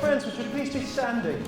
friends, would you please be standing?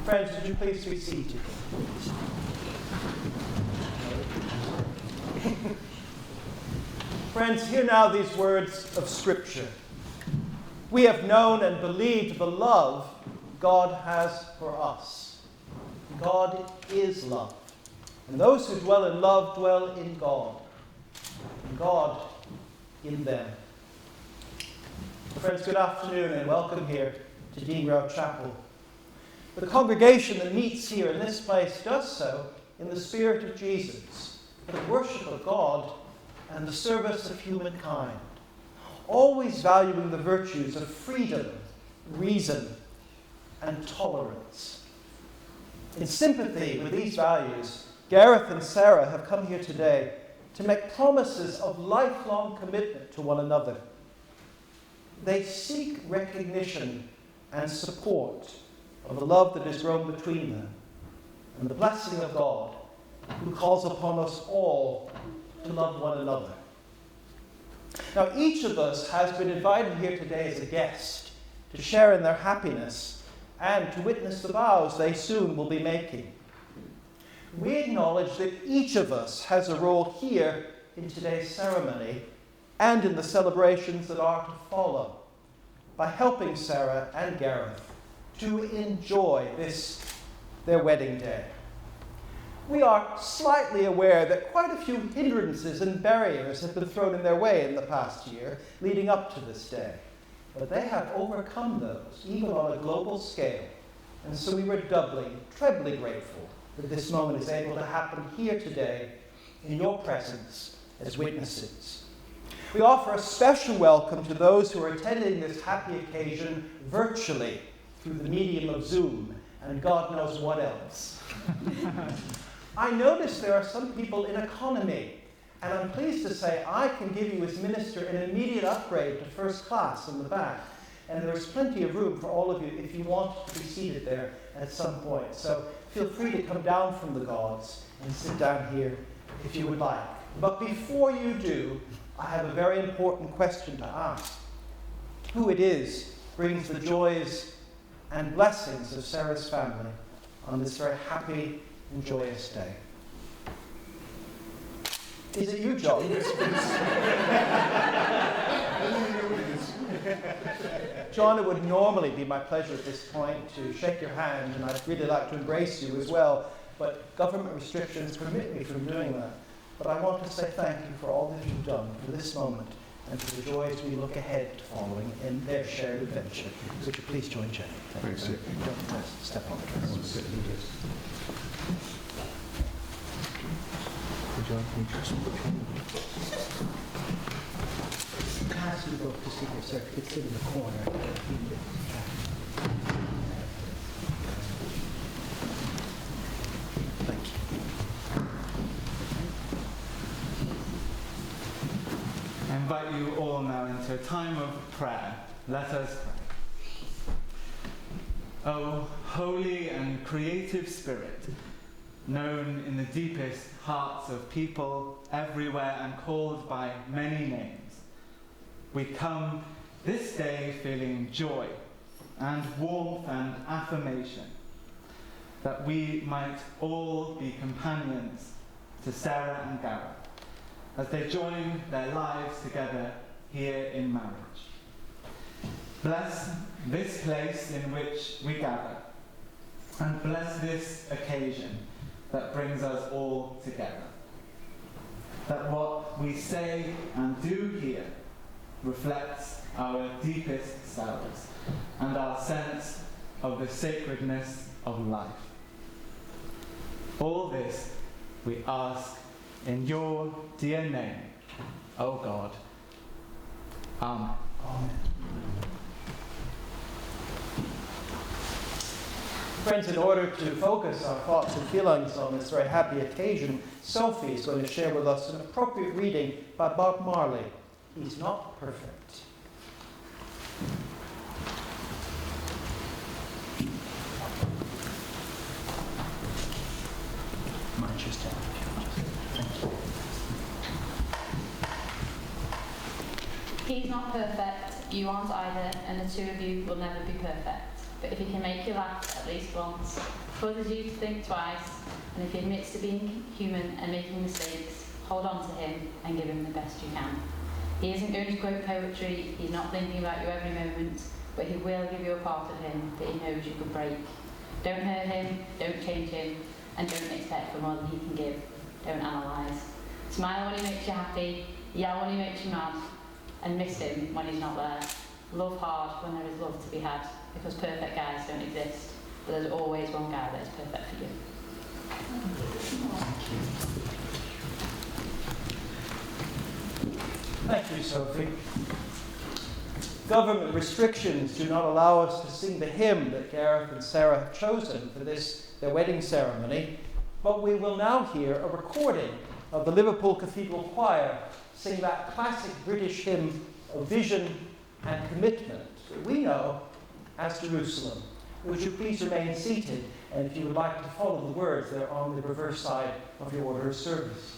Friends, would you please be seated? Friends, hear now these words of Scripture. We have known and believed the love God has for us. God is love. And those who dwell in love dwell in God, and God in them. Friends, good afternoon and welcome here to Dean Row Chapel. The congregation that meets here in this place does so in the spirit of Jesus, for the worship of God and the service of humankind, always valuing the virtues of freedom, reason, and tolerance. In sympathy with these values, Gareth and Sarah have come here today to make promises of lifelong commitment to one another. They seek recognition and support of the love that has grown between them and the blessing of God, who calls upon us all to love one another. Now, each of us has been invited here today as a guest to share in their happiness and to witness the vows they soon will be making. We acknowledge that each of us has a role here in today's ceremony and in the celebrations that are to follow by helping Sarah and Gareth to enjoy their wedding day. We are slightly aware that quite a few hindrances and barriers have been thrown in their way in the past year leading up to this day. But they have overcome those, even on a global scale. And so we were trebly grateful that this moment is able to happen here today in your presence as witnesses. We offer a special welcome to those who are attending this happy occasion virtually through the medium of Zoom and God knows what else. I notice there are some people in economy, and I'm pleased to say I can give you as minister an immediate upgrade to first class in the back. And there's plenty of room for all of you if you want to be seated there at some point. So feel free to come down from the gods and sit down here if you would like. But before you do, I have a very important question to ask. Who it is brings the joys and blessings of Sarah's family on this very happy and joyous day. Is it you, John? John, it would normally be my pleasure at this point to shake your hand, and I'd really like to embrace you as well, but government restrictions permit me from doing that. But I want to say thank you for all that you've done for this moment and for the joys we look ahead to following in their shared adventure. So would you please join Jenny? Thank you. Don't step on the dress. John, can you just pass you both to see if Sarah could sit in the corner. Thank you. I invite you all now into a time of prayer. Let us pray. O holy and creative Spirit, known in the deepest hearts of people everywhere and called by many names, we come this day feeling joy and warmth and affirmation that we might all be companions to Sarah and Gareth as they join their lives together here in marriage. Bless this place in which we gather, and bless this occasion that brings us all together. That what we say and do here reflects our deepest selves and our sense of the sacredness of life. All this we ask in your dear name, O God. Amen. Amen. Friends, in order to focus our thoughts and feelings on this very happy occasion, Sophie is going to share with us an appropriate reading by Bob Marley. He's not perfect. He's not perfect, you aren't either, and the two of you will never be perfect. but if he can make you laugh at least once, causes you to think twice, and if he admits to being human and making mistakes, hold on to him and give him the best you can. He isn't going to quote poetry, he's not thinking about you every moment, but he will give you a part of him that he knows you could break. Don't hurt him, don't change him, and don't expect for more than he can give. Don't analyse. Smile when he makes you happy, yell when he makes you mad, and miss him when he's not there. Love hard when there is love to be had, because perfect guys don't exist, but there's always one guy that is perfect for you. Thank you, Sophie. Government restrictions do not allow us to sing the hymn that Gareth and Sarah have chosen for this, their wedding ceremony, but we will now hear a recording of the Liverpool Cathedral Choir sing that classic British hymn of vision and commitment that we know as Jerusalem. Would you please remain seated, and if you would like to follow the words, they're on the reverse side of your order of service.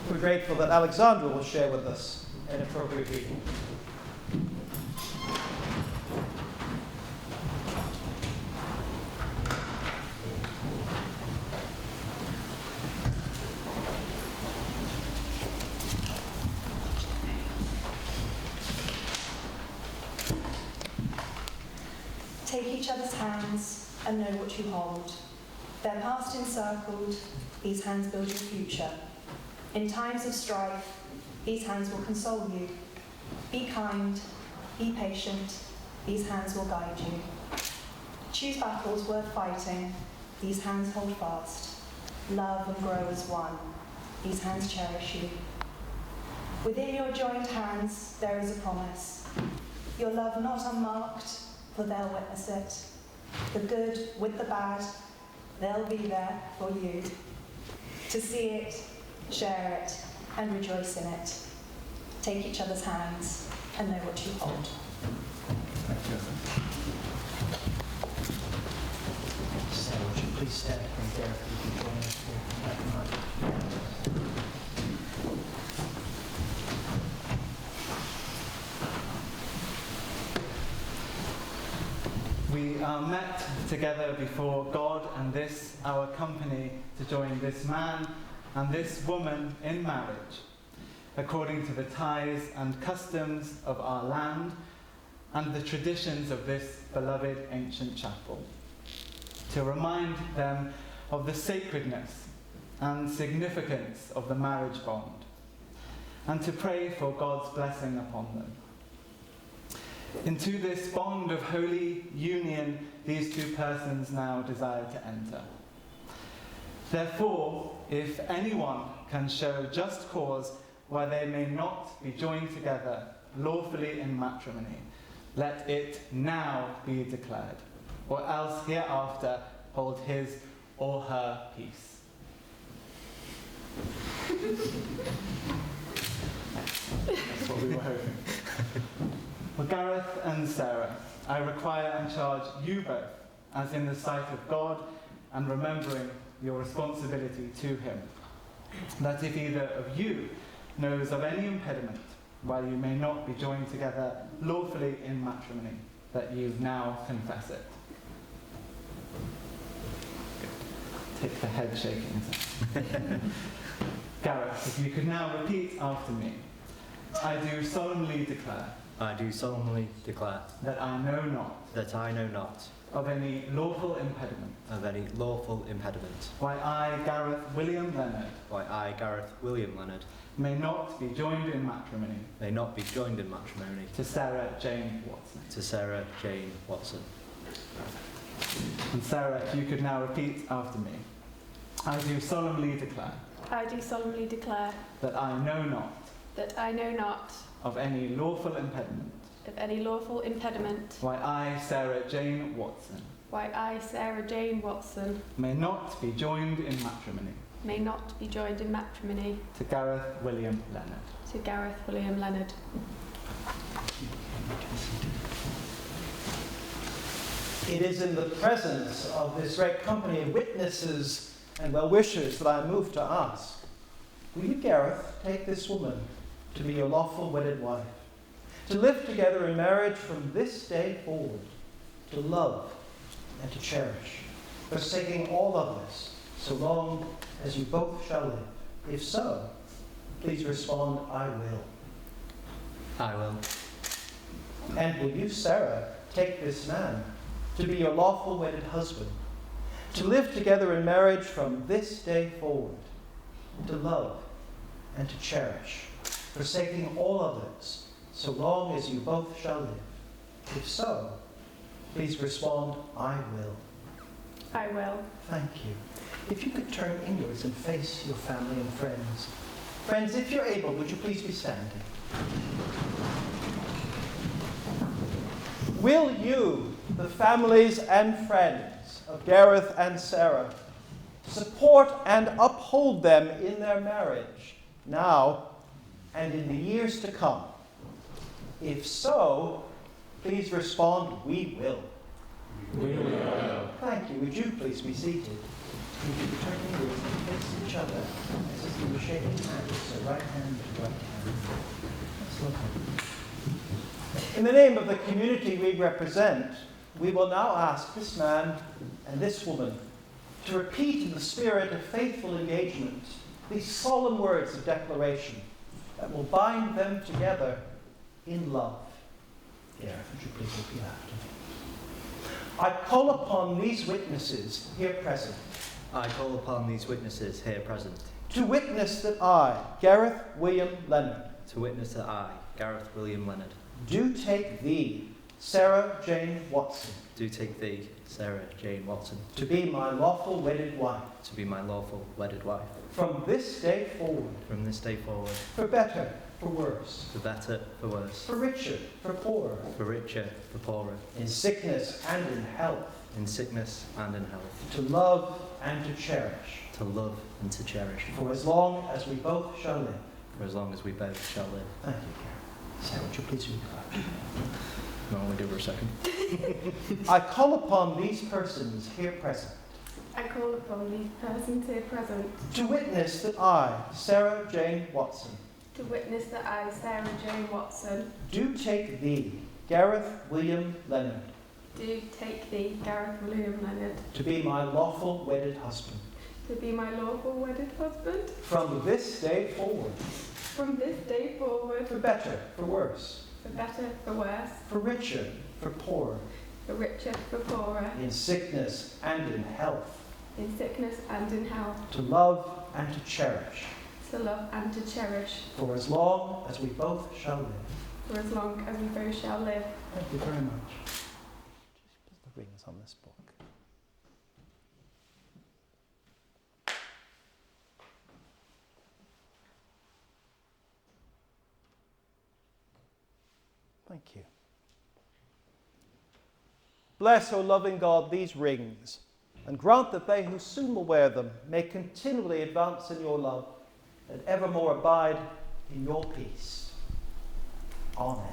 We're grateful that Alexandra will share with us an appropriate reading. Take each other's hands and know what you hold. Their past encircled, these hands build your future. In times of strife, these hands will console you. Be kind, be patient, these hands will guide you. Choose battles worth fighting, these hands hold fast. Love and grow as one, these hands cherish you. Within your joined hands, there is a promise. Your love not unmarked, for they'll witness it. The good with the bad, they'll be there for you. To see it, share it, and rejoice in it. Take each other's hands and know what you hold. Thank you. Sarah, would you please stand and Gareth, you can join us here at the mic. We are met together before God and this, our company, to join this man and this woman in marriage, according to the ties and customs of our land and the traditions of this beloved ancient chapel, to remind them of the sacredness and significance of the marriage bond, and to pray for God's blessing upon them. Into this bond of holy union these two persons now desire to enter. Therefore, if anyone can show just cause why they may not be joined together lawfully in matrimony, let it now be declared, or else hereafter hold his or her peace. That's what we were hoping. For Gareth and Sarah, I require and charge you both, as in the sight of God and remembering your responsibility to him, that if either of you knows of any impediment why you may not be joined together lawfully in matrimony, that you now confess it. Take the head shaking. Gareth, if you could now repeat after me. I do solemnly declare. I do solemnly declare That I know not. that I know not Of any lawful impediment. of any lawful impediment Why I, Gareth William Leonard, why I, Gareth William Leonard, may not be joined in matrimony may not be joined in matrimony to Sarah Jane Watson. to Sarah Jane Watson. And Sarah, if you could now repeat after me. I do solemnly declare I do solemnly declare that I know not that I know not of any lawful impediment of any lawful impediment why I, Sarah Jane Watson, why I, Sarah Jane Watson, may not be joined in matrimony may not be joined in matrimony to Gareth William Leonard. to Gareth William Leonard. It is in the presence of this great company of witnesses and well-wishers that I move to ask, will you, Gareth, take this woman to be your lawful wedded wife, to live together in marriage from this day forward, to love and to cherish, forsaking all others, so long as you both shall live? If so, please respond, I will. I will. And will you, Sarah, take this man to be your lawful wedded husband, to live together in marriage from this day forward, to love and to cherish, forsaking all others, so long as you both shall live? If so, please respond, I will. I will. Thank you. If you could turn inwards and face your family and friends. Friends, if you're able, would you please be standing? Will you, the families and friends of Gareth and Sarah, support and uphold them in their marriage, now and in the years to come? If so, please respond, we will. We will. Thank you. Would you please be seated? Would you turn inwards and face each other as if you were shaking hands, so right hand to right hand. That's lovely. In the name of the community we represent, we will now ask this man and this woman to repeat in the spirit of faithful engagement these solemn words of declaration that will bind them together in love. Gareth, would you please repeat after me? I call upon these witnesses here present I call upon these witnesses here present to witness that I, Gareth William Leonard, to witness that I, Gareth William Leonard, do take thee, Sarah Jane Watson, do take thee, Sarah Jane Watson, to be my lawful wedded wife, to be my lawful wedded wife, from this day forward, from this day forward, for better for worse. For better, for worse. For richer, for poorer. For richer, for poorer. In sickness and in health. In sickness and in health. To love and to cherish. To love and to cherish. For as long as we both shall live. For as long as we both shall live. Thank you, Gareth. Sarah, would you please read the Bible? No, we'll give her a second. I call upon these persons here present I call upon these persons here present to witness that I, Sarah Jane Watson, to witness that I, Sarah Jane Watson, do take thee, Gareth William Leonard, do take thee, Gareth William Leonard, to be my lawful wedded husband, to be my lawful wedded husband, from this day forward, from this day forward, for better, for worse, for better, for worse, for richer, for poorer, for richer, for poorer, in sickness and in health, in sickness and in health, to love and to cherish, to love and to cherish, for as long as we both shall live. for as long as we both shall live. Thank you very much. Just put the rings on this book. Thank you. Bless, O loving God, these rings, and grant that they who soon will wear them may continually advance in your love and evermore abide in your peace. Amen.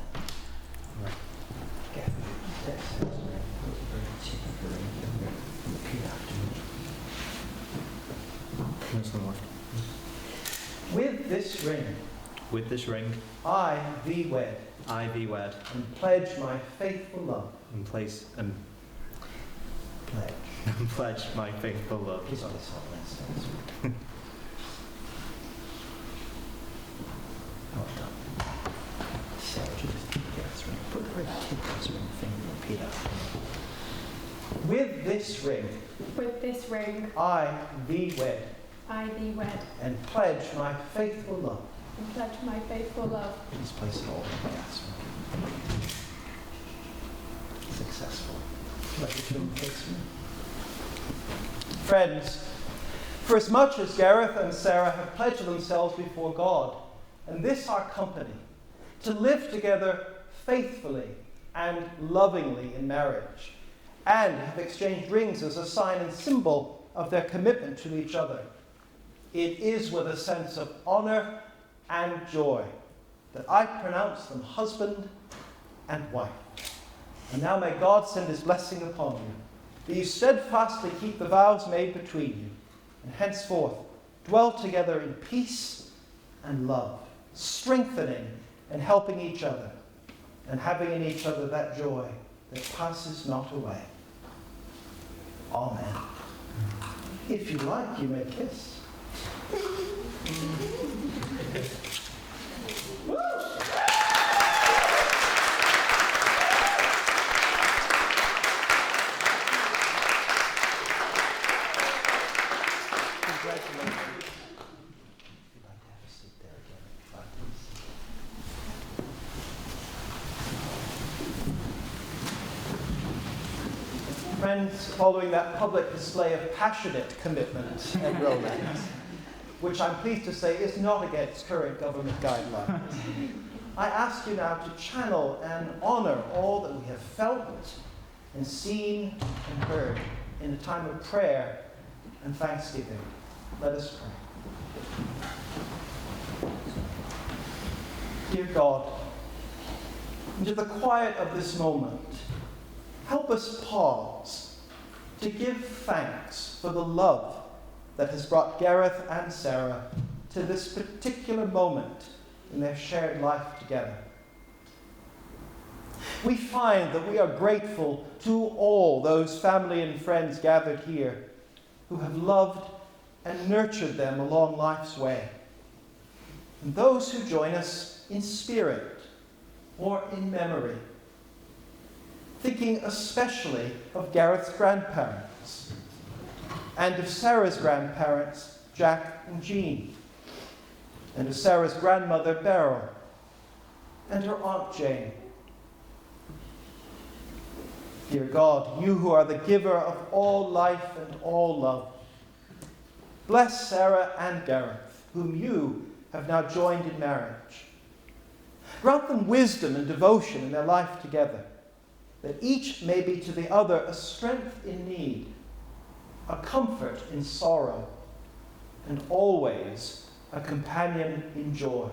With this ring, With this ring, I thee wed, I thee wed, and pledge my faithful love. and place and Pledge. pledge my faithful love. Please on this one, well done. Sarah, would you just get this ring? Put the ring, take this ring, finger, repeat after me. With this ring, With this ring, I thee wed, I thee wed, and pledge my faithful love. and pledge my faithful love. Please place it all in the gas. Successful. Let the film face me. Friends, for as much as Gareth and Sarah have pledged themselves before God, and this our company, to live together faithfully and lovingly in marriage, and have exchanged rings as a sign and symbol of their commitment to each other, it is with a sense of honour and joy that I pronounce them husband and wife. And now may God send his blessing upon you, that you steadfastly keep the vows made between you, and henceforth dwell together in peace and love, strengthening and helping each other, and having in each other that joy that passes not away. Amen. If you like, you may kiss. Congratulations. You'd like to have a seat there again, if I please. Friends, following that public display of passionate commitment and romance, which I'm pleased to say is not against current government guidelines, I ask you now to channel and honour all that we have felt and seen and heard in a time of prayer and thanksgiving. Let us pray. Dear God, into the quiet of this moment, help us pause to give thanks for the love that has brought Gareth and Sarah to this particular moment in their shared life together. We find that we are grateful to all those family and friends gathered here who have loved and nurtured them along life's way, and those who join us in spirit or in memory, thinking especially of Gareth's grandparents and of Sarah's grandparents, Jack and Jean, and of Sarah's grandmother, Beryl, and her Aunt Jane. Dear God, you who are the giver of all life and all love, bless Sarah and Gareth, whom you have now joined in marriage, Grant them wisdom and devotion in their life together, that each may be to the other a strength in need, a comfort in sorrow, and always a companion in joy.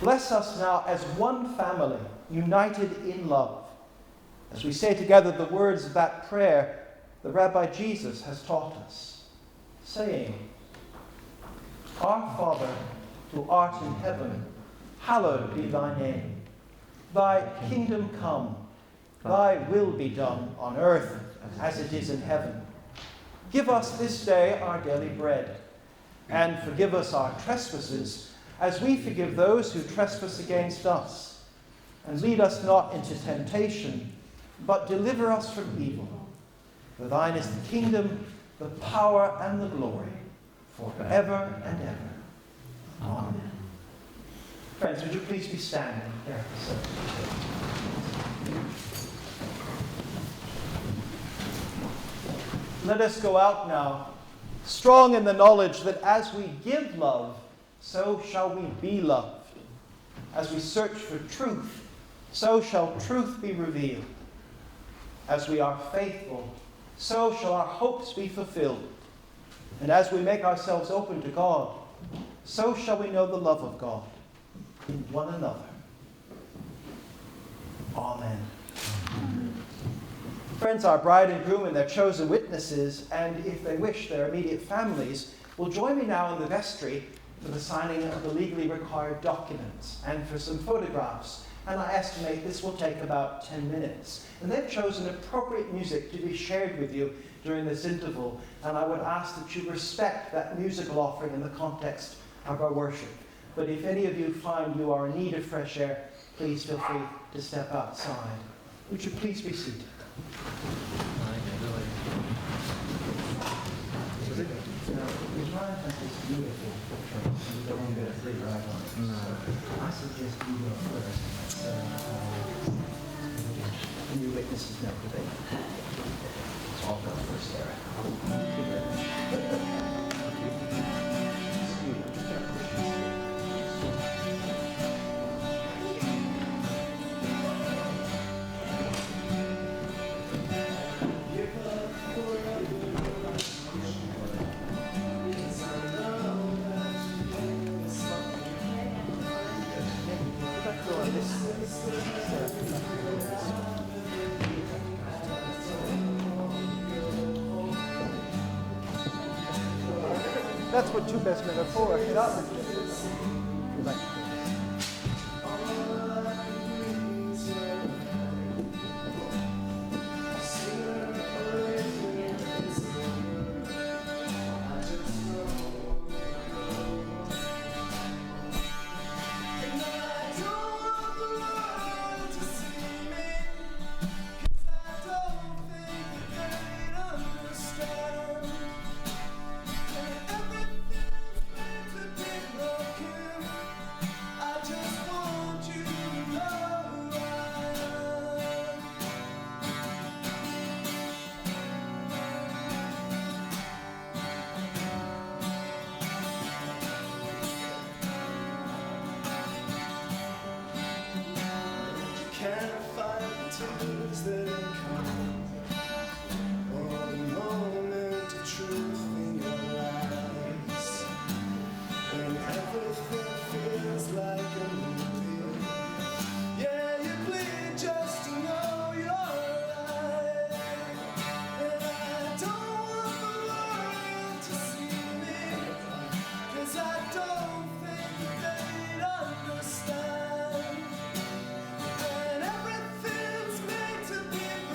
Bless us now as one family, united in love, as we say together the words of that prayer the Rabbi Jesus has taught us, saying, Our Father, who art in heaven, hallowed be thy name. Thy kingdom come, thy will be done on earth as it is in heaven. Give us this day our daily bread, and forgive us our trespasses, as we forgive those who trespass against us. And lead us not into temptation, but deliver us from evil. For thine is the kingdom, the power, and the glory, forever and ever. Amen. Friends, would you please be standing there? Let us go out now, strong in the knowledge that as we give love, so shall we be loved. As we search for truth, so shall truth be revealed. As we are faithful, so shall our hopes be fulfilled. And as we make ourselves open to God, so shall we know the love of God in one another. Amen. Friends, our bride and groom and their chosen witnesses, and if they wish, their immediate families, will join me now in the vestry for the signing of the legally required documents and for some photographs. And I estimate this will take about 10 minutes. And they've chosen appropriate music to be shared with you during this interval. And I would ask that you respect that musical offering in the context of our worship. But if any of you find you are in need of fresh air, please feel free to step outside. Would you please be seated? I suggest you go first. And your witnesses know today. So I'll go first, That's what two best men are for. Get up. Everything's made to be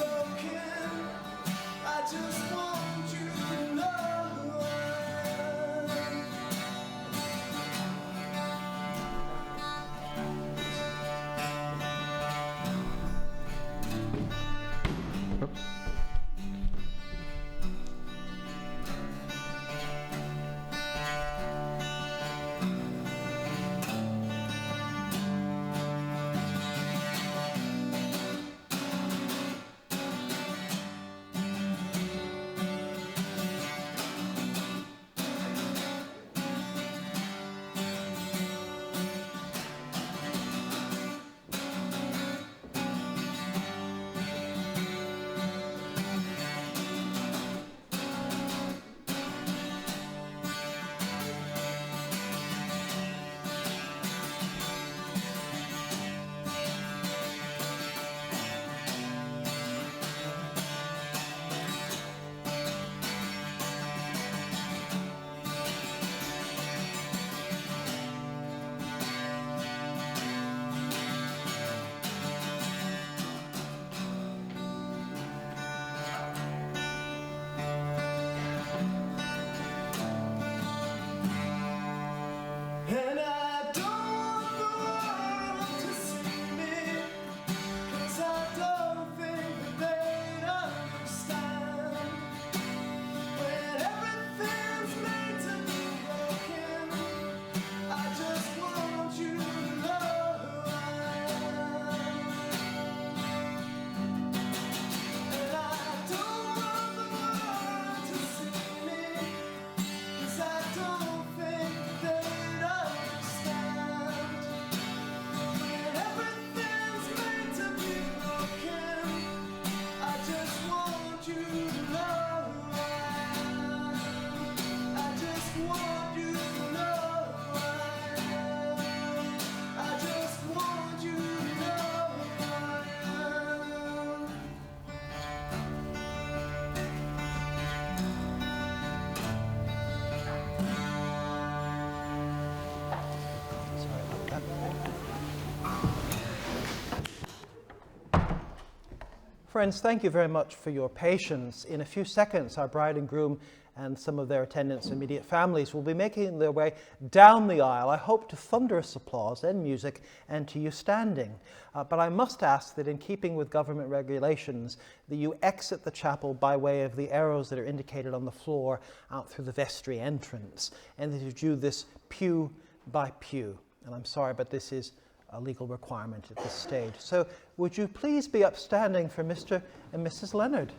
Friends, thank you very much for your patience. In a few seconds, our bride and groom and some of their attendants' immediate families will be making their way down the aisle. I hope to thunderous applause and music and to you standing. But I must ask that in keeping with government regulations, that you exit the chapel by way of the arrows that are indicated on the floor out through the vestry entrance, and that you do this pew by pew. And I'm sorry, but this is a legal requirement at this stage. So would you please be upstanding for Mr. and Mrs. Leonard?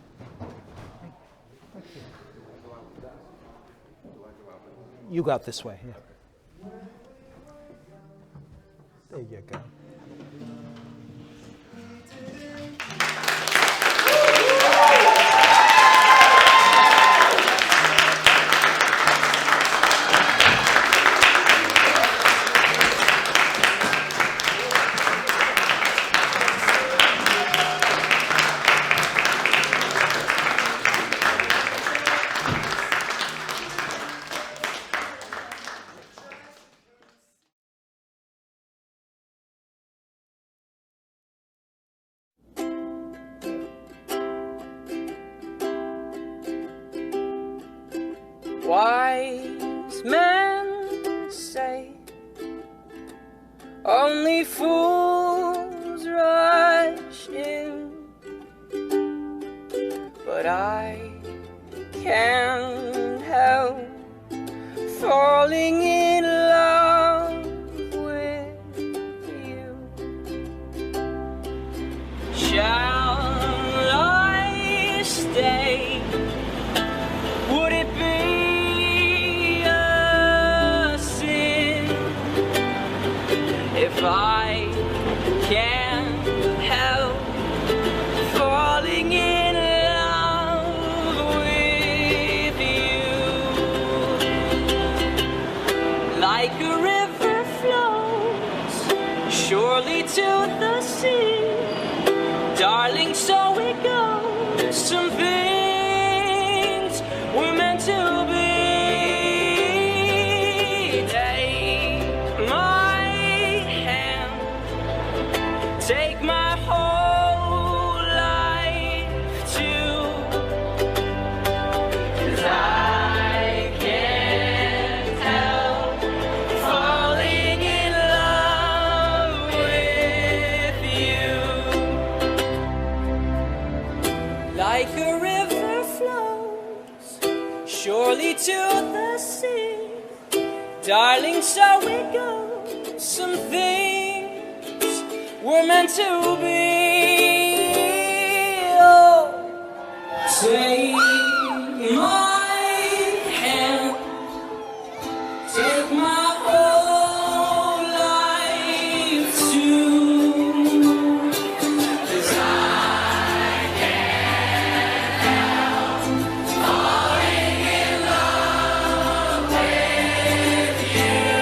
Thank you. You go out this way, yeah. There you go. Wise men say only fools rush in, but I can't help falling in love with you. Shall I stay? Would it be if I can't help falling in love with you? Like a river flows surely to the sea, darling, so it goes. Some things were meant to be. Take my whole life too, 'cause I can't help falling in love with you. Like a river flows surely to the sea, darling, so it goes. Some things we're meant to be. Oh, take my hand, take my whole life too, 'cause I can't help falling in love with you,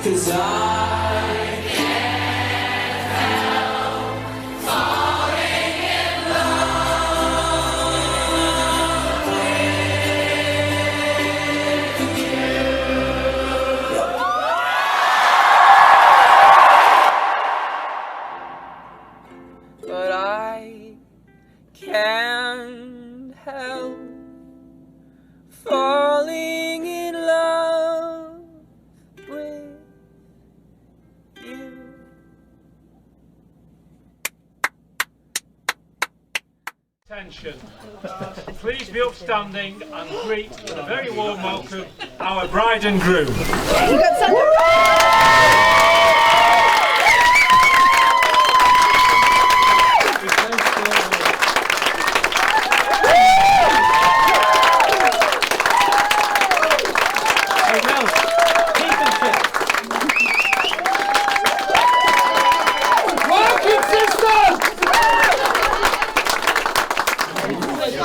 'cause I can't help falling in love with you. Attention. Please be upstanding and greet with a very warm welcome our bride and groom.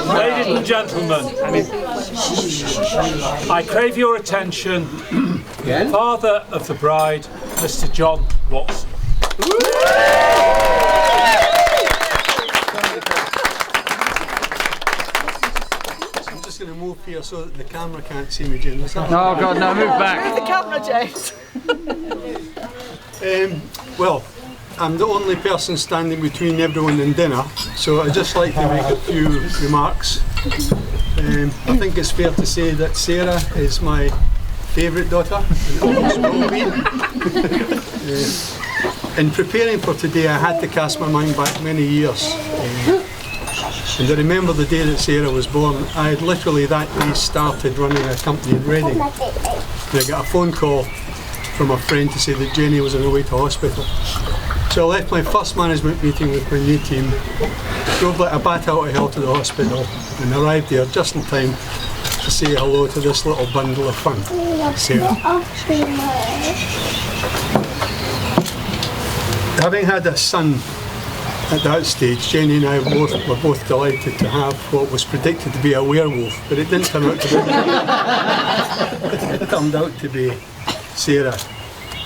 Ladies and gentlemen, I crave your attention, father of the bride, Mr. John Watson. I'm just going to move here so that the camera can't see me, Jim. Oh God, no, move back. Move the camera, James. Well, I'm the only person standing between everyone and dinner, so I'd just like to make a few remarks. I think it's fair to say that Sarah is my favourite daughter, and always will be. In preparing for today, I had to cast my mind back many years. And I remember the day that Sarah was born. I had literally that day started running a company in Reading. And I got a phone call from a friend to say that Jenny was on her way to hospital. So I left my first management meeting with my new team, drove like a bat out of hell to the hospital, and arrived there just in time to say hello to this little bundle of fun, Sarah. Having had a son at that stage, Jenny and I were both delighted to have what was predicted to be a werewolf, but it didn't turn out to be. It turned out to be Sarah.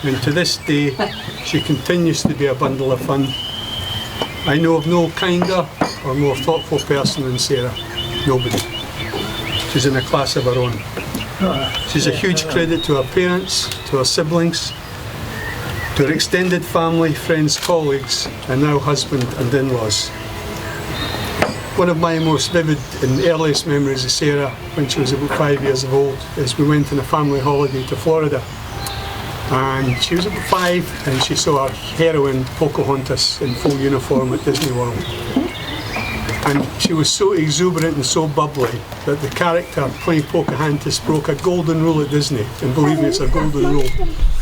And to this day, she continues to be a bundle of fun. I know of no kinder or more thoughtful person than Sarah. Nobody. She's in a class of her own. She's a huge credit to her parents, to her siblings, to her extended family, friends, colleagues, and now husband and in-laws. One of my most vivid and earliest memories of Sarah, when she was about 5 years old, is we went on a family holiday to Florida. And she was about 5 and she saw our heroine Pocahontas in full uniform at Disney World. And she was so exuberant and so bubbly that the character playing Pocahontas broke a golden rule at Disney, and believe me, it's a golden rule.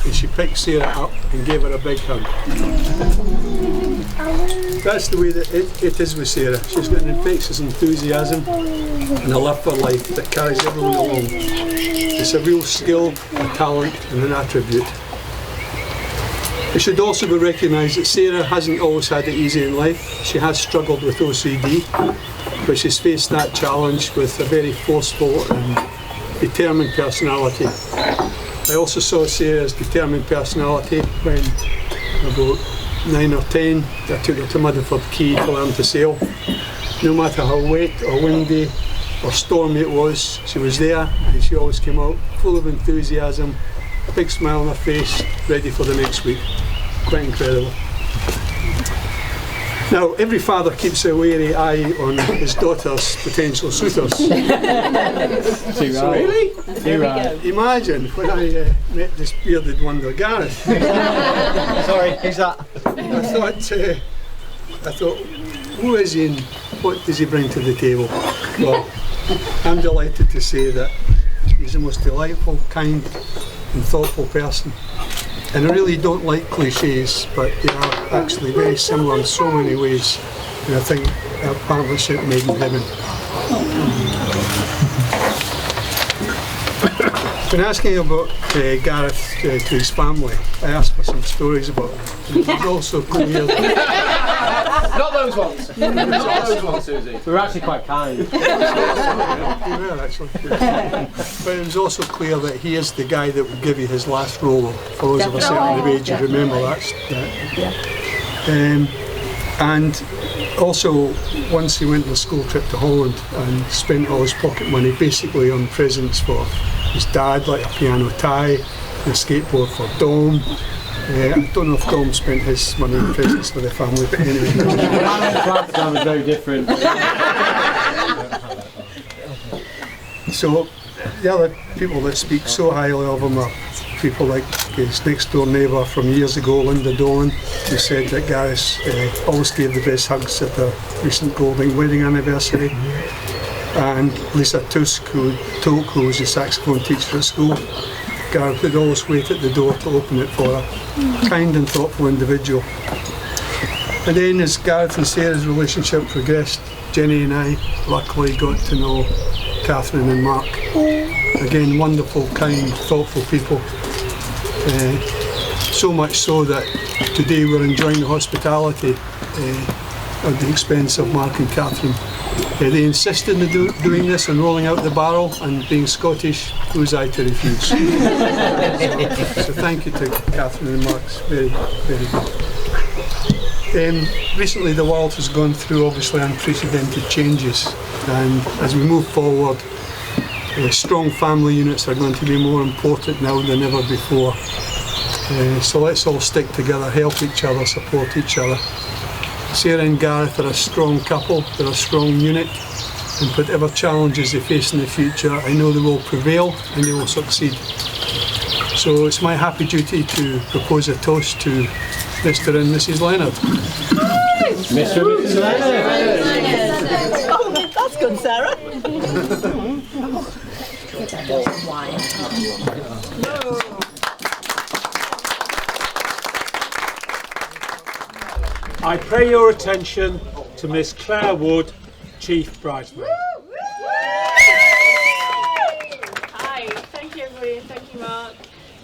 And she picked Sarah up and gave her a big hug. That's the way that it is with Sarah. She's got an infectious enthusiasm and a love for life that carries everyone along. It's a real skill, a talent and an attribute. It should also be recognised that Sarah hasn't always had it easy in life. She has struggled with OCD, but she's faced that challenge with a very forceful and determined personality. I also saw Sarah's determined personality when, about 9 or 10, I took her to Motherford Quay to learn to sail. No matter how wet or windy or stormy it was, she was there, and she always came out full of enthusiasm, a big smile on her face, ready for the next week. Quite incredible. Now, every father keeps a wary eye on his daughter's potential suitors. So, really? Imagine when I met this bearded wonder, Gareth. Sorry, who's that? I thought, who is he and what does he bring to the table? Well, I'm delighted to say that he's the most delightful, kind and thoughtful person. And I really don't like cliches, but they are actually very similar in so many ways. And I think our partnership made in heaven. When asking about Gareth to his family, I asked for some stories about him. And it was also clear that Not those ones. Not those ones, Susie. We were actually quite kind. you were actually. But it was also clear that he is the guy that would give you his last role. For those of a certain age, you remember that. And also, once he went on a school trip to Holland and spent all his pocket money basically on presents for his dad, like a piano tie, and a skateboard for Dom. I don't know if Dom spent his money on presents for the family, but anyway. That was very different. So the other people that speak so highly of him are people like his next door neighbour from years ago, Linda Dolan, who said that Gareth always gave the best hugs at their recent Golding wedding anniversary. And Lisa Tusk, who was a saxophone teacher at school, Gareth would always wait at the door to open it for her. Kind and thoughtful individual. And then as Gareth and Sarah's relationship progressed, Jenny and I luckily got to know Catherine and Mark. Again, wonderful, kind, thoughtful people. So much so that today we're enjoying the hospitality at the expense of Mark and Catherine. They insisted on doing this and rolling out the barrel, and being Scottish, who was I to refuse? So thank you to Catherine and Mark, very, very good. Recently the world has gone through obviously unprecedented changes, and as we move forward, strong family units are going to be more important now than ever before. So let's all stick together, help each other, support each other. Sarah and Gareth are a strong couple, they're a strong unit, and whatever challenges they face in the future, I know they will prevail and they will succeed. So it's my happy duty to propose a toast to Mr. and Mrs. Leonard. Mr. and Mrs. Leonard. Oh, that's good, Sarah. I pray your attention to Miss Claire Wood, Chief Bridesmaid. Hi, thank you everybody, thank you Mark.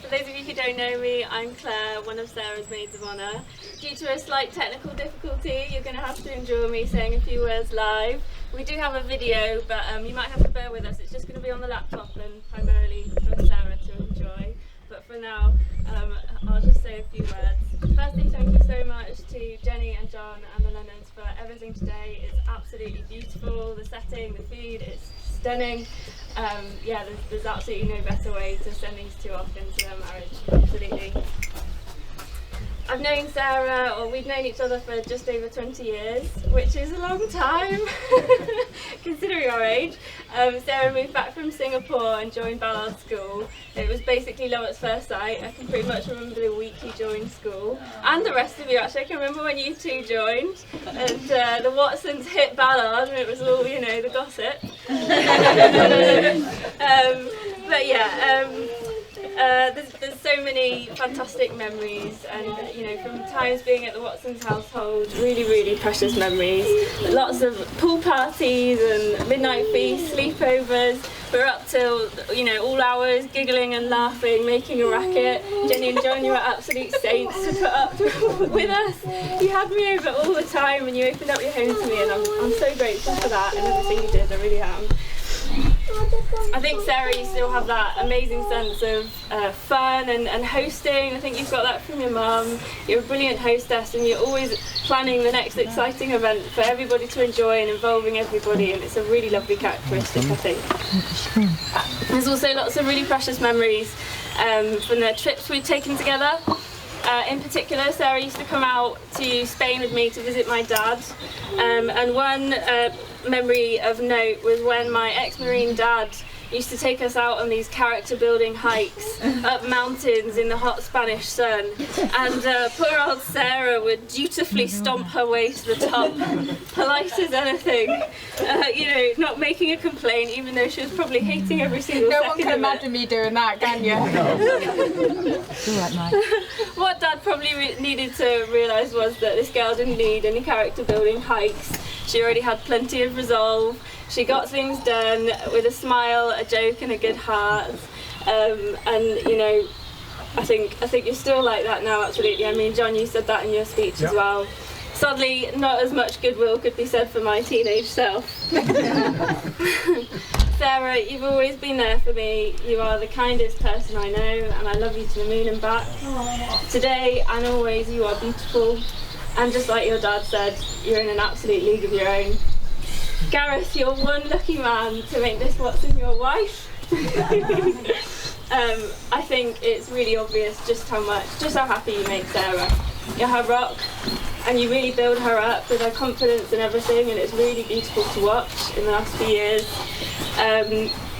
For those of you who don't know me, I'm Claire, one of Sarah's maids of honour. Due to a slight technical difficulty, you're going to have to endure me saying a few words live. We do have a video, but you might have to bear with us. It's just going to be on the laptop and primarily for Sarah to enjoy. But for now, I'll just say a few words. Firstly, thank you so much to Jenny and John and the Lennons for everything today. It's absolutely beautiful. The setting, the food, it's stunning. Yeah, there's absolutely no better way to send these two off into their marriage. Absolutely. I've known Sarah, or we've known each other for just over 20 years, which is a long time, considering our age. Sarah moved back from Singapore and joined Ballard School. It was basically love at first sight. I can pretty much remember the week you joined school, and the rest of you actually. I can remember when you two joined, and the Watsons hit Ballard, and it was all, you know, the gossip. But yeah. There's so many fantastic memories, and you know, from times being at the Watsons household, really precious memories. Lots of pool parties and midnight feasts, sleepovers. We're up till, you know, all hours, giggling and laughing, making a racket. Jenny and John, you were absolute saints to put up with us. You had me over all the time, and you opened up your home to me, and I'm so grateful for that and everything you did. I really am. I think, Sarah, you still have that amazing sense of fun and hosting. I think you've got that from your mum. You're a brilliant hostess, and you're always planning the next exciting event for everybody to enjoy and involving everybody, and it's a really lovely characteristic, I think. There's also lots of really precious memories from the trips we've taken together. In particular, Sarah used to come out to Spain with me to visit my dad, and one memory of note was when my ex-Marine dad used to take us out on these character-building hikes up mountains in the hot Spanish sun, and poor old Sarah would dutifully stomp her way to the top, polite as anything, you know, not making a complaint, even though she was probably hating every single second of it. No one can imagine me doing that, can you? What Dad probably needed to realise was that this girl didn't need any character-building hikes. She already had plenty of resolve. She got things done with a smile, a joke and a good heart, and you know, I think you're still like that now, absolutely. I mean, John, you said that in your speech as well. Sadly, not as much goodwill could be said for my teenage self. Sarah, you've always been there for me. You are the kindest person I know, and I love you to the moon and back. Today and always, you are beautiful, and just like your dad said, you're in an absolute league of your own. Gareth, you're one lucky man to make this Watson your wife. I think it's really obvious just how happy you make Sarah. You're her rock, and you really build her up with her confidence and everything, and it's really beautiful to watch in the last few years.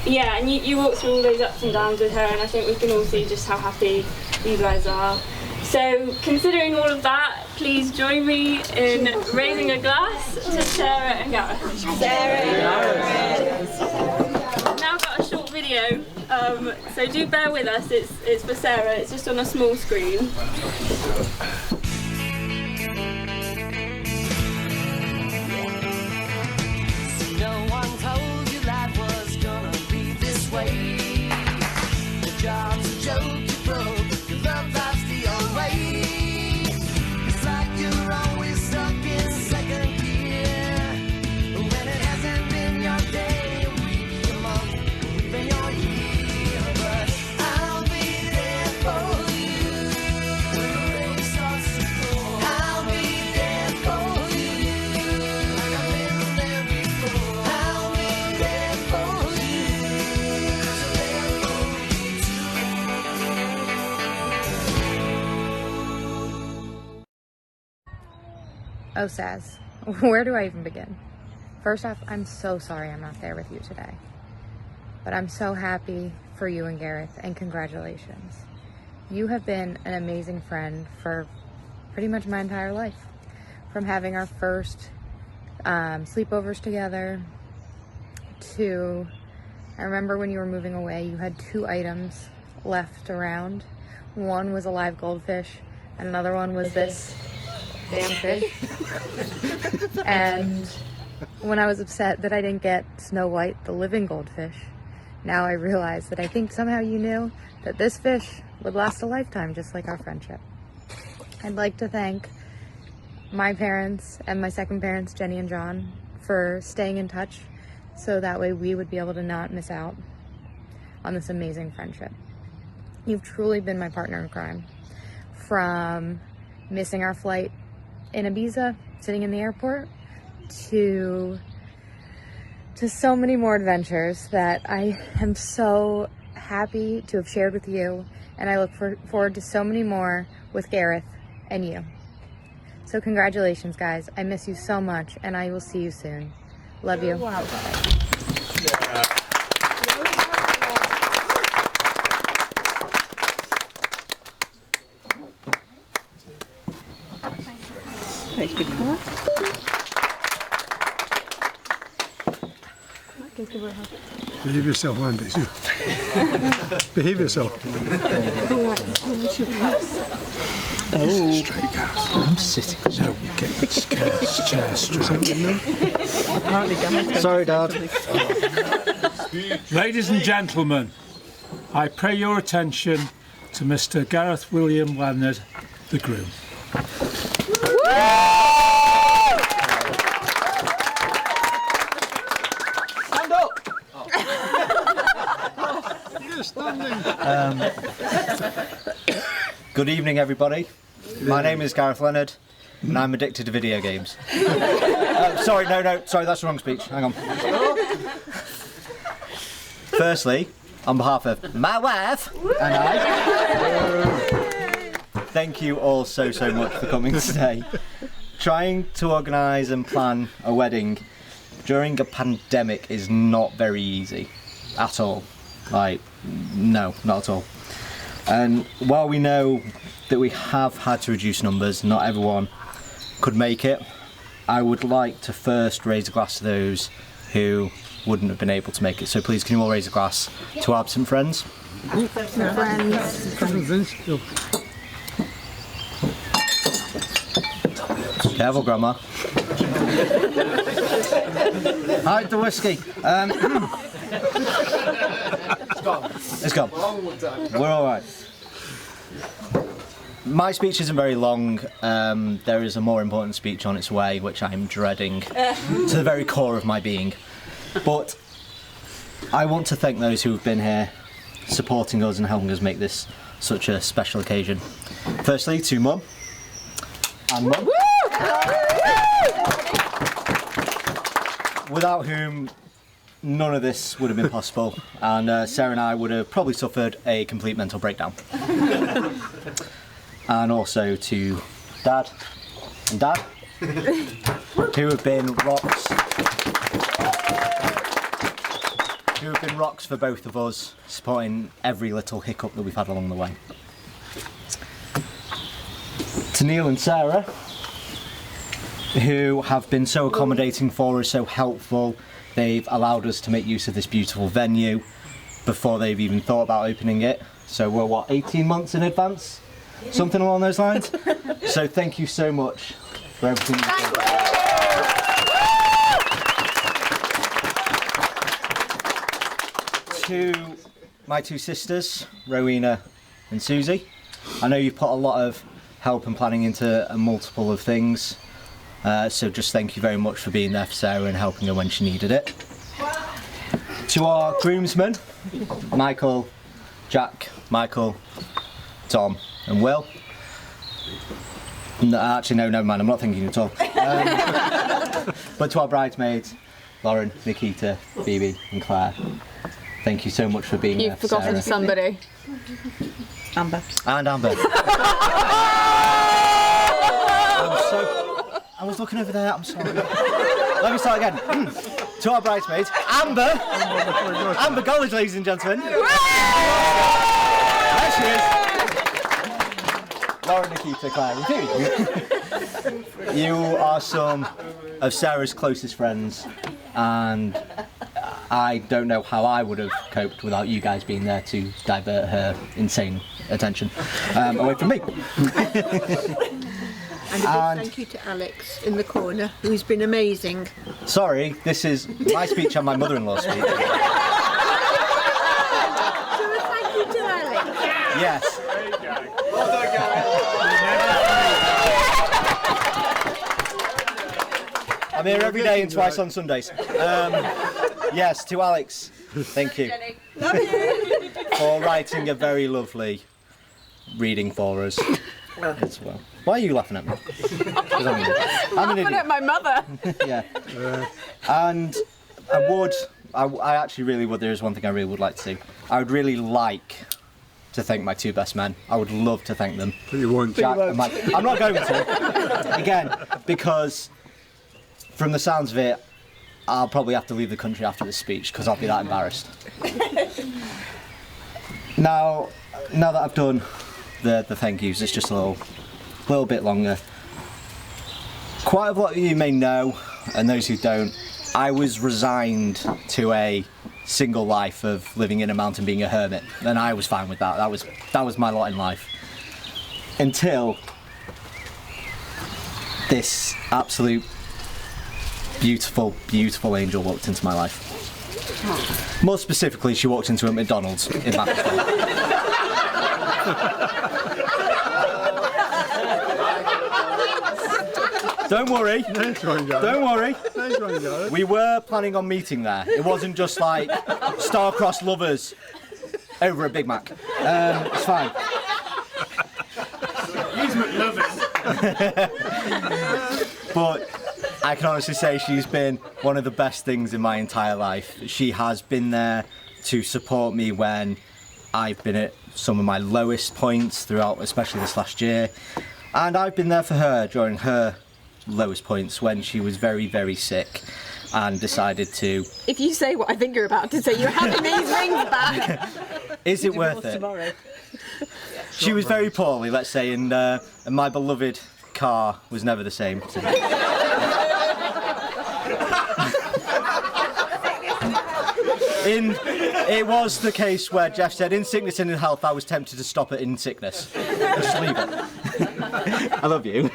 Yeah, and you walk through all those ups and downs with her, and I think we can all see just how happy you guys are. So, considering all of that, please join me in raising a glass to Sarah and Gareth. Sarah! I've now got a short video, so do bear with us. It's for Sarah, it's just on a small screen. No one told you life was gonna be this way. The job's a joke you broke, your love life's the old way. It's like you're always stuck in second gear, when it hasn't been your day, week, your month, or even your year. But I'll be there for you when the rain starts Oh, Saz, where do I even begin? First off, I'm so sorry I'm not there with you today. But I'm so happy for you and Gareth, and congratulations. You have been an amazing friend for pretty much my entire life. From having our first sleepovers together to, I remember when you were moving away, you had 2 items left around. One was a live goldfish, and another one was this damn fish. And when I was upset that I didn't get Snow White, the living goldfish, now I realize that I think somehow you knew that this fish would last a lifetime, just like our friendship. I'd like to thank my parents and my second parents, Jenny and John, for staying in touch so that way we would be able to not miss out on this amazing friendship. You've truly been my partner in crime. From missing our flight in Ibiza, sitting in the airport, to so many more adventures that I am so happy to have shared with you, and I look forward to so many more with Gareth and you. So congratulations, guys. I miss you so much, and I will see you soon. Love you. Wow. Behave yourself, Andy. Behave yourself. Oh. Straight, Gareth. I'm sitting. No, get the chair straight. Sorry, Dad. Ladies and gentlemen, I pray your attention to Mr. Gareth William Leonard, the groom. Good evening, everybody. My name is Gareth Leonard, and I'm addicted to video games. Sorry, sorry, that's the wrong speech. Hang on. Firstly, on behalf of my wife and I, thank you all so much for coming today. Trying to organise and plan a wedding during a pandemic is not very easy at all. Like, no, not at all. And while we know that we have had to reduce numbers, not everyone could make it, I would like to first raise a glass to those who wouldn't have been able to make it. So please, can you all raise a glass to absent friends? Careful, Grandma. Hide the whiskey. It's gone. We're all right. My speech isn't very long. There is a more important speech on its way, which I'm dreading to the very core of my being. But I want to thank those who have been here, supporting us and helping us make this such a special occasion. Firstly, to Mum and Mum, without whom none of this would have been possible, and Sarah and I would have probably suffered a complete mental breakdown. And also to Dad and Dad, who have been rocks for both of us, supporting every little hiccup that we've had along the way. To Neil and Sarah, who have been so accommodating for us, so helpful. They've allowed us to make use of this beautiful venue before they've even thought about opening it. So we're, what, 18 months in advance? Something along those lines? So thank you so much for everything you've done. To my 2 sisters, Rowena and Susie, I know you've put a lot of help and planning into a multiple of things. So just thank you very much for being there for Sarah and helping her when she needed it. To our groomsmen, Michael, Jack, Michael, Tom and Will. No, actually, no, never mind, I'm not thinking at all. But to our bridesmaids, Lauren, Nikita, Phoebe and Claire, thank you so much for being there. You've forgotten somebody. I was looking over there. I'm sorry. Let me start again. To our bridesmaids, Amber Gollage, ladies and gentlemen. There she is. Lauren, Nikita, Claire, you are some of Sarah's closest friends, and I don't know how I would have coped without you guys being there to divert her insane attention away from me. And a big thank you to Alex in the corner, who's been amazing. Sorry, this is my speech and my mother-in-law's speech. So a thank you to Alex. Yes. There you go. Well done, Gareth. I'm here every day and twice on Sundays. Yes, to Alex, thank you for writing a very lovely reading for us as well. Why are you laughing at me? I'm an idiot. At my mother. Yeah. And I actually really would, there is one thing I really would like to do. I would really like to thank my two best men. I would love to thank them. But you won't. Jack and Mike. I'm not going to. Again, because from the sounds of it, I'll probably have to leave the country after this speech because I'll be that embarrassed. Now that I've done the thank yous, it's just a little bit longer. Quite a lot of you may know, and those who don't, I was resigned to a single life of living in a mountain, being a hermit, and I was fine with that. That was my lot in life. Until this absolute beautiful, beautiful angel walked into my life. More specifically, she walked into a McDonald's in Manchester. Don't worry. Don't worry. We were planning on meeting there. It wasn't just like star-crossed lovers over a Big Mac. It's fine. He's McLovin. But I can honestly say she's been one of the best things in my entire life. She has been there to support me when I've been at some of my lowest points throughout, especially this last year. And I've been there for her during her lowest points when she was very, very sick and decided to... If you say what I think you're about to say, you're having these rings back. Is it worth it? Tomorrow. She was very poorly, let's say, and my beloved car was never the same. It was the case where Jeff said, in sickness and in health, I was tempted to stop it in sickness. Just leave it. I love you.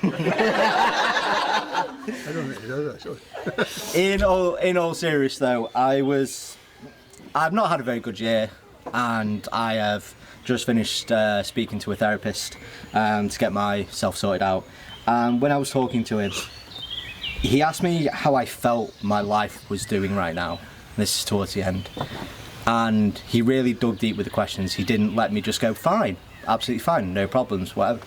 I don't think he does, actually. In all seriousness, though, I've not had a very good year, and I have just finished speaking to a therapist to get myself sorted out. And when I was talking to him, he asked me how I felt my life was doing right now. This is towards the end. And he really dug deep with the questions. He didn't let me just go, fine, absolutely fine, no problems, whatever.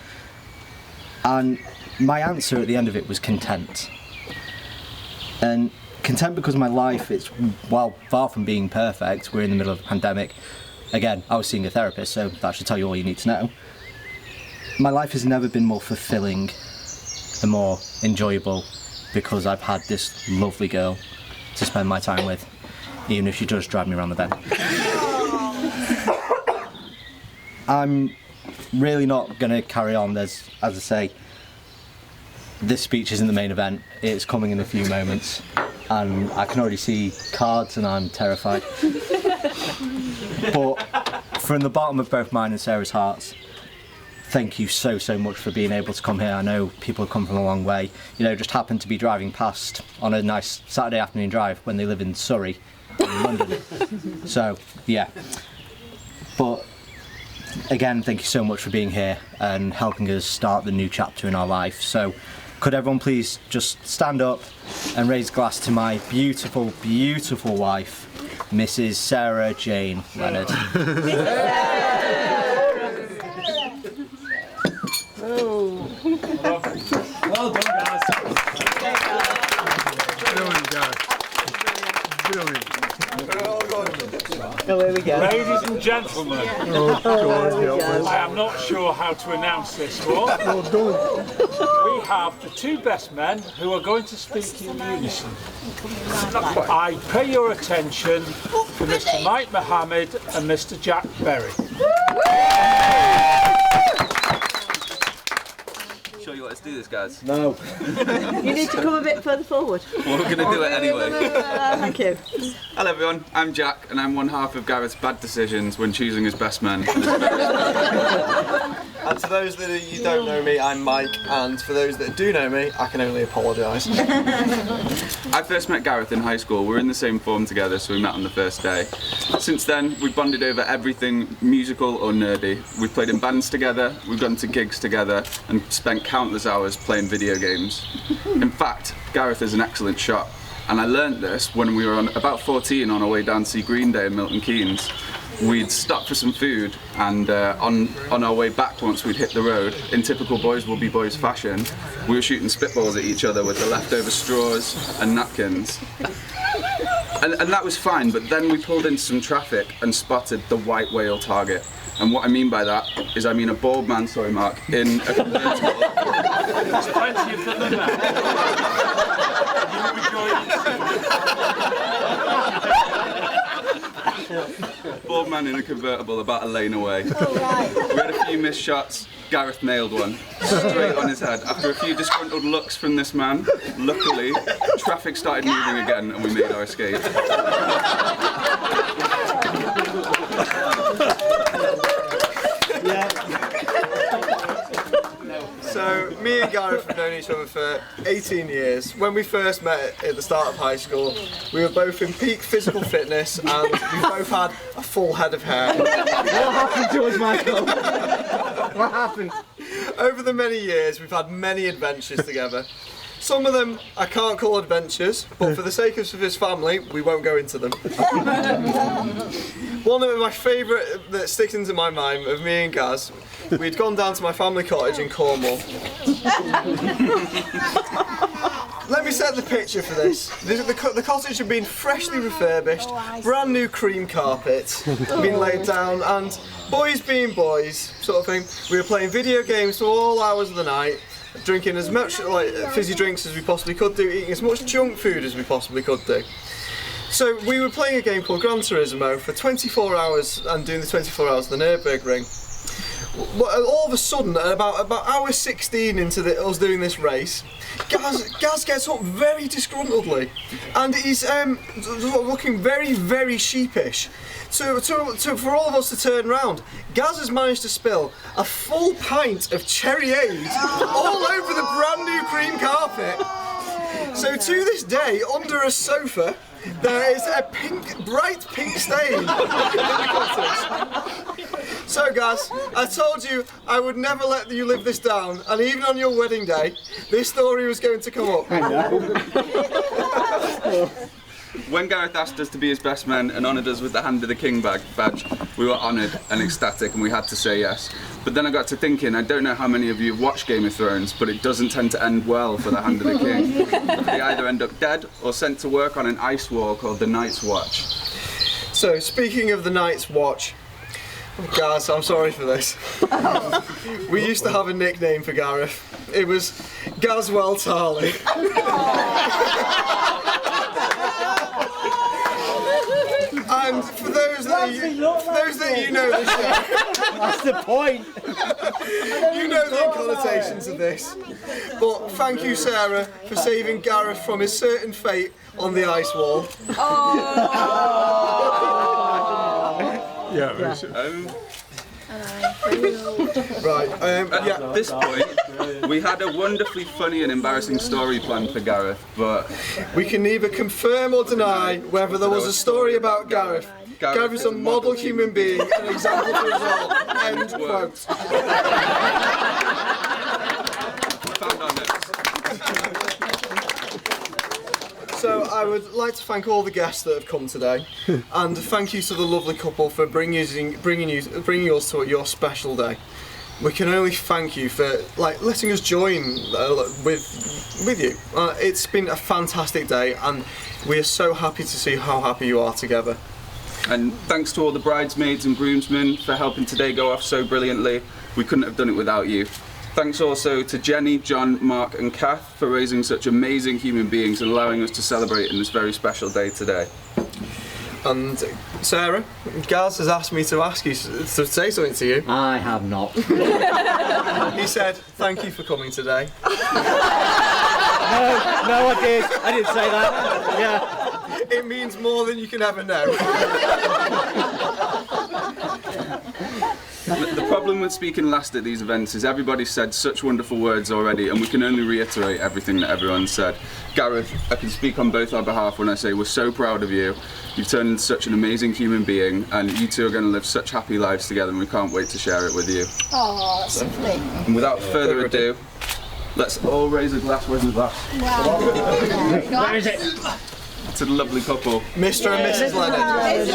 And my answer at the end of it was content. And content because my life, it's, well, far from being perfect. We're in the middle of a pandemic. Again, I was seeing a therapist, so that should tell you all you need to know. My life has never been more fulfilling and more enjoyable because I've had this lovely girl to spend my time with, even if she does drive me around the bend. I'm really not going to carry on. As I say, this speech isn't the main event. It's coming in a few moments, and I can already see cards and I'm terrified. But from the bottom of both mine and Sarah's hearts, thank you so much for being able to come here. I know people have come from a long way. You know, just happened to be driving past on a nice Saturday afternoon drive when they live in Surrey, in London. So, yeah. But again, thank you so much for being here and helping us start the new chapter in our life. So, could everyone please just stand up and raise a glass to my beautiful, beautiful wife, Mrs. Sarah Jane Leonard. Oh. Well done, guys. Brilliant, Gareth. Away we go. Ladies and gentlemen, I am not sure how to announce this one. We have the two best men who are going to speak in unison. I pay your attention to Mr. Mike Mohammed and Mr. Jack Berry. Sure you want us to do this, guys? No. You need to come a bit further forward. Well, we're going to do it anyway. Thank you. Hello everyone, I'm Jack and I'm one half of Gareth's bad decisions when choosing his best men. And to those that you don't know me, I'm Mike, and for those that do know me, I can only apologise. I first met Gareth in high school. We were in the same form together, so we met on the first day. Since then, we've bonded over everything musical or nerdy. We've played in bands together, we've gone to gigs together, and spent countless hours playing video games. In fact, Gareth is an excellent shot, and I learnt this when we were about 14 on our way down to see Green Day in Milton Keynes. We'd stopped for some food, and on our way back, once we'd hit the road, in typical Boys Will Be Boys fashion, we were shooting spitballs at each other with the leftover straws and napkins. And that was fine, but then we pulled into some traffic and spotted the white whale target. And what I mean by that is I mean a bald man, sorry Mark, in a convertible. There's plenty of them Bald man in a convertible about a lane away. We had a few missed shots. Gareth nailed one straight on his head. After a few disgruntled looks from this man, luckily, traffic started moving again and we made our escape. So, me and Gareth have known each other for 18 years. When we first met at the start of high school, we were both in peak physical fitness and we both had a full head of hair. What happened to us, Michael? What happened? Over the many years, we've had many adventures together. Some of them I can't call adventures, but for the sake of his family, we won't go into them. One of my favourite that sticks into my mind of me and Gaz, we'd gone down to my family cottage in Cornwall. Let me set the picture for this. The cottage had been freshly refurbished, brand new cream carpet been laid down, and boys being boys, sort of thing. We were playing video games to all hours of the night, drinking as much fizzy drinks as we possibly could do, eating as much junk food as we possibly could do. So we were playing a game called Gran Turismo for 24 hours and doing the 24 hours of the Nürburgring. All of a sudden, about hour 16 into us doing this race, Gaz gets up very disgruntledly, and he's looking very, very sheepish. For all of us to turn round, Gaz has managed to spill a full pint of cherryade all over the brand new cream carpet. So to this day, under a sofa, there is a bright pink stain in the cottage. So Gaz, I told you I would never let you live this down, and even on your wedding day, this story was going to come up. When Gareth asked us to be his best men and honoured us with the Hand of the King badge, we were honoured and ecstatic and we had to say yes. But then I got to thinking, I don't know how many of you have watched Game of Thrones, but it doesn't tend to end well for the Hand of the King. They either end up dead or sent to work on an ice wall called the Night's Watch. So, speaking of the Night's Watch, Gaz, I'm sorry for this. We used to have a nickname for Gareth. It was Gazwell Tarley. And for those that you know the show, that's the point. You know the connotations of this. But thank you, Sarah, for saving Gareth from his certain fate on the ice wall. At this point, we had a wonderfully funny and embarrassing story planned for Gareth, but we can neither confirm or deny whether there was a story about Gareth. Gareth is a model human being, an example to us all. End quote. Found our notes. So I would like to thank all the guests that have come today, and thank you to the lovely couple for bringing us to your special day. we can only thank you for letting us join with you. It's been a fantastic day, and we are so happy to see how happy you are together. And thanks to all the bridesmaids and groomsmen for helping today go off so brilliantly. We couldn't have done it without you. Thanks also to Jenny, John, Mark and Kath for raising such amazing human beings and allowing us to celebrate in this very special day today. And Sarah, Gareth has asked me to ask you to say something to you. I have not. He said, thank you for coming today. No, I did. I did say that. Yeah. It means more than you can ever know. The problem with speaking last at these events is everybody said such wonderful words already, and we can only reiterate everything that everyone said. Gareth, I can speak on both our behalf when I say we're so proud of you. You've turned into such an amazing human being, and you two are going to live such happy lives together, and we can't wait to share it with you. Oh, that's lovely. And without further ado, let's all raise a glass. Where's the glass? Wow. Where is it? To the lovely couple. Mr. and Mrs. Leonard.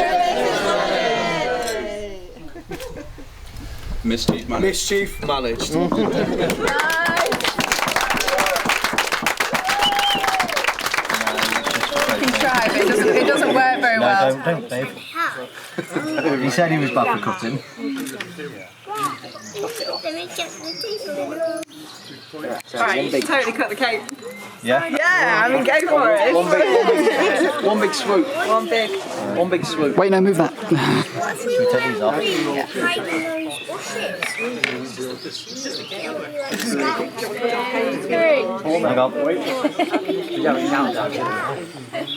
Mischief managed. Mischief managed. You can try, but it doesn't work very well. No, don't, babe. He said he was bad for cutting. Right, totally cut the cake. Yeah? Yeah, I mean, go for it. One big swoop. One big swoop. Wait, no, move that. Should we take these off? Hang on.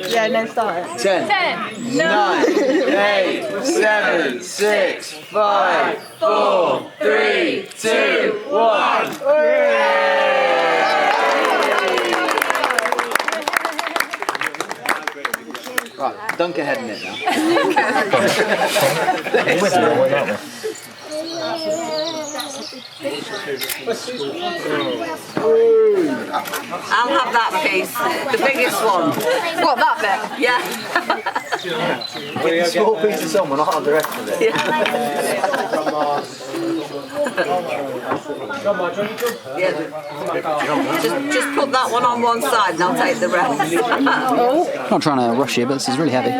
Yeah, no, start it. 10, 9, 8, 7, 6, 5, 4, 3, 2, 1. Right, dunk ahead in it now. I'll have that piece, the biggest one. What, that bit? Yeah. Get a small piece of someone, I'll have the rest of it. Just put that one on one side and I'll take the rest. I'm not trying to rush you, but this is really heavy.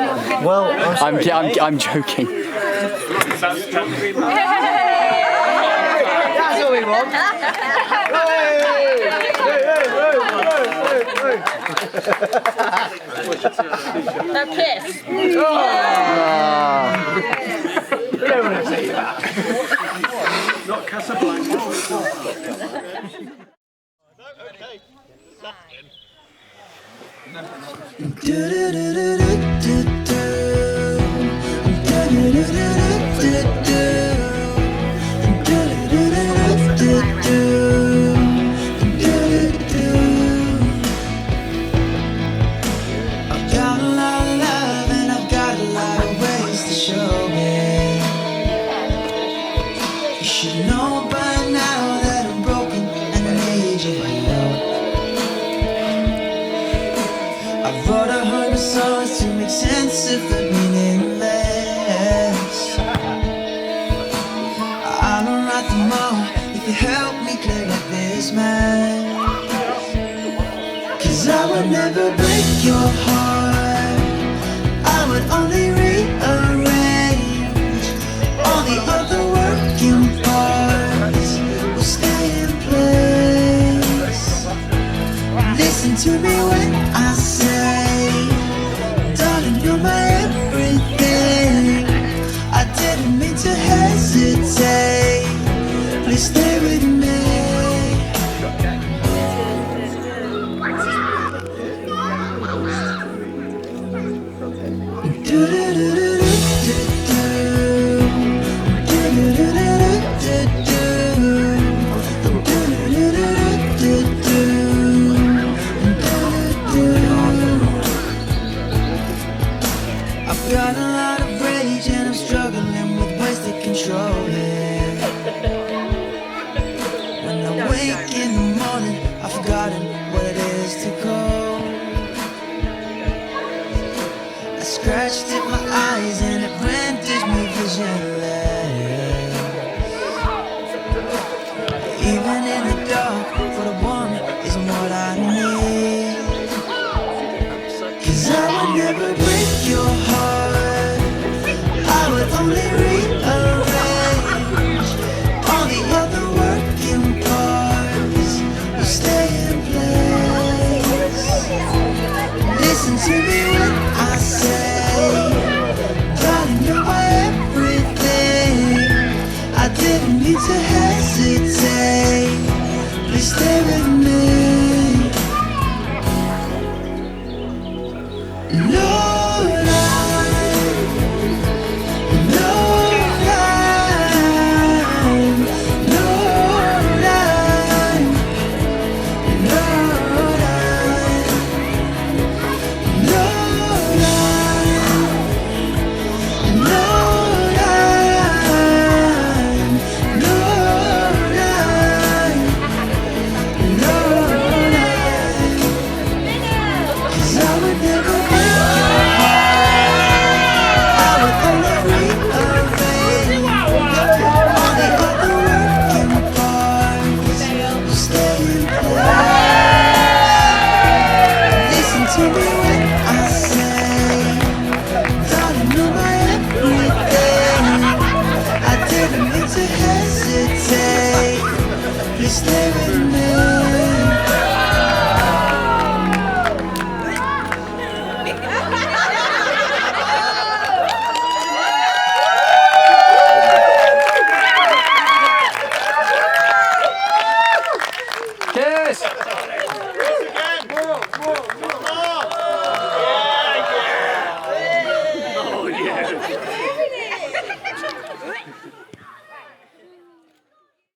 Well, I'm joking. That's all we want. A kiss. We don't want to see that. Not Casablanca. Never break your heart. I would only rearrange all the other working parts will stay in place. Listen to me when I say, darling, you're my everything. I didn't mean to hesitate. Please stay with me. I've got a lot of rage and I'm struggling with ways to control it. When I wake in the morning, I've forgotten what it is to call. I scratched at my eyes and it renders me visionless. Even in the dark, what I want isn't what I need. 'Cause I would never break your heart, I would only rearrange all the other working parts will stay in place. Listen to me when I say, darling, you're my everything. I didn't need to hesitate. Please stay with me. No lie, no lie, no lie, no lie, no lie, no lie, no lie, no lie. 'Cause I would never break your heart, I would only rearrange all the other working parts will stay in place. Listen to me when I say, darling, you're my everything. I didn't mean to hesitate. Please stay with me. Cheers!